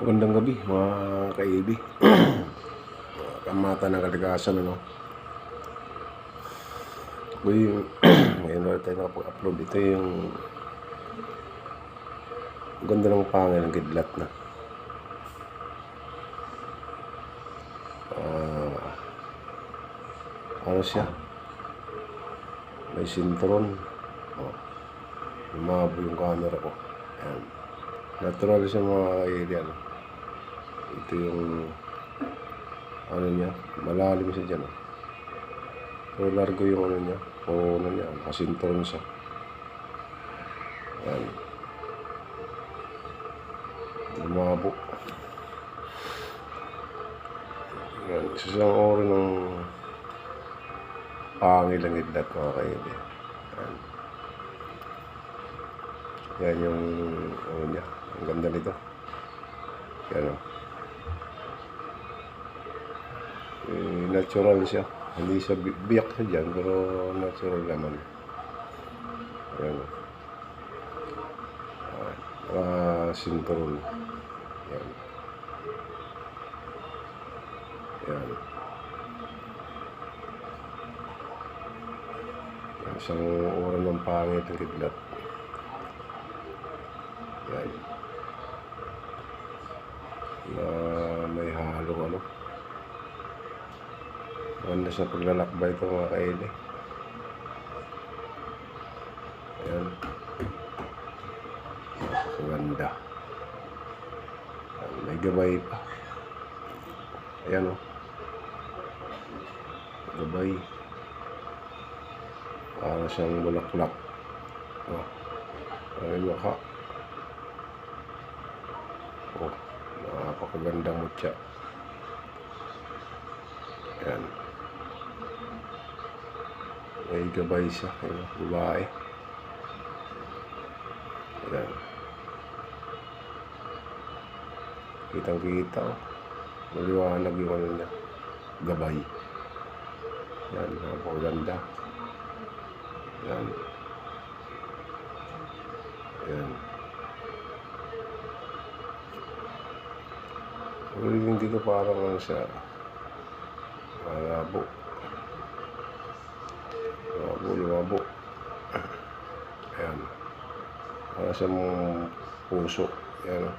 Magandang gabi mga kaibi. Kamata ng kalikasan, ano. Ngayon ulit tayo nakapag-upload. Ito yung ganda ng pangil ng kidlat na. Ano siya? May sintron. Lumabo yung camera ko. Ayan. Natural siya mga kaibi, ano. Ito yung ano niya, malalim siya dyan. Pero largo yung ano niya, puno niya, kasintron siya. Ayan. Lumabo. Ayan. Isa siyang ori ng pangil ang kidlat mga kaibi. Ayan. Yan yung ano niya, ang ganda nito. Yan o. Natural siya. Hindi siya biyak siya dyan, pero natural naman. Ayan o. Sinturon. Yan. Yan. Yan. Isang oras ng pangit ang kidlat. Yan. Na may halong ano. Maganda sa paglalakbay ito mga kaili. Ayan. Maganda. May gabay pa. Ayan o. Gabay. Para siyang bulaklak. Ay maka. Napakagandang mutya. Ayan. May gabay siya. Ayan, babae. Ayan. Kitang-kita o. Maliwanag yung ano niya. Gabay. Ayan, napakaganda. Ayan. Ayan. Uling dito parang ano siya. Malabo. Lumabo. Ayan. Para siyang puso. Ayan.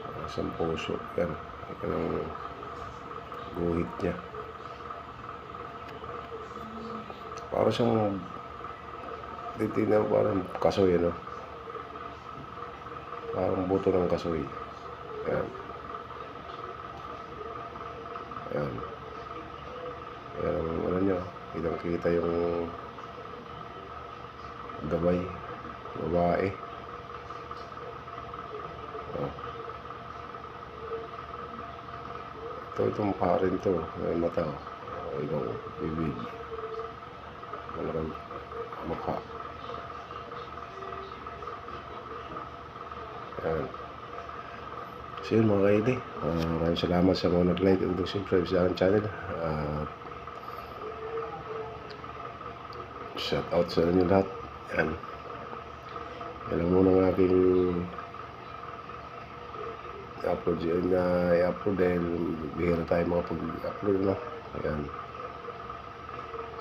Para siyang puso. Ayan. Ayan ang guhit niya. Para siyang titignan parang kasoy, ano. Parang buto ng kasoy. Ayan. Ayan. Ayan ang ano niya. Kitang-kita yung gabay. Babae. Itong parin to. May mata. Ikaw, bibig. Malaking mukha. Ayan. So yun mga kaili. Maraming salamat sa mga nag-like at nag-subscribe sa aking channel. Shout out sa inyo lahat. Yan. Yan lang muna ng aking upload na i-upload dahil bihira tayo mga pag-upload na. Ayan.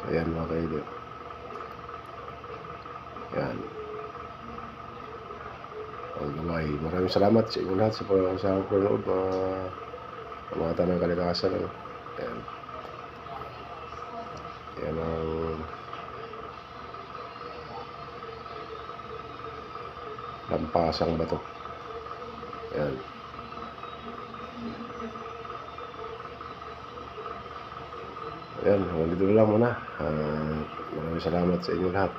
So ayan mga kaili. Ayan. Ang gamay. Maraming salamat sa inyo lahat sa panonood mga tanang kalikasan. Ayan. Ayan ang lampasang bato. Ayan. Ayan, dito lang muna. Maraming salamat sa inyo lahat.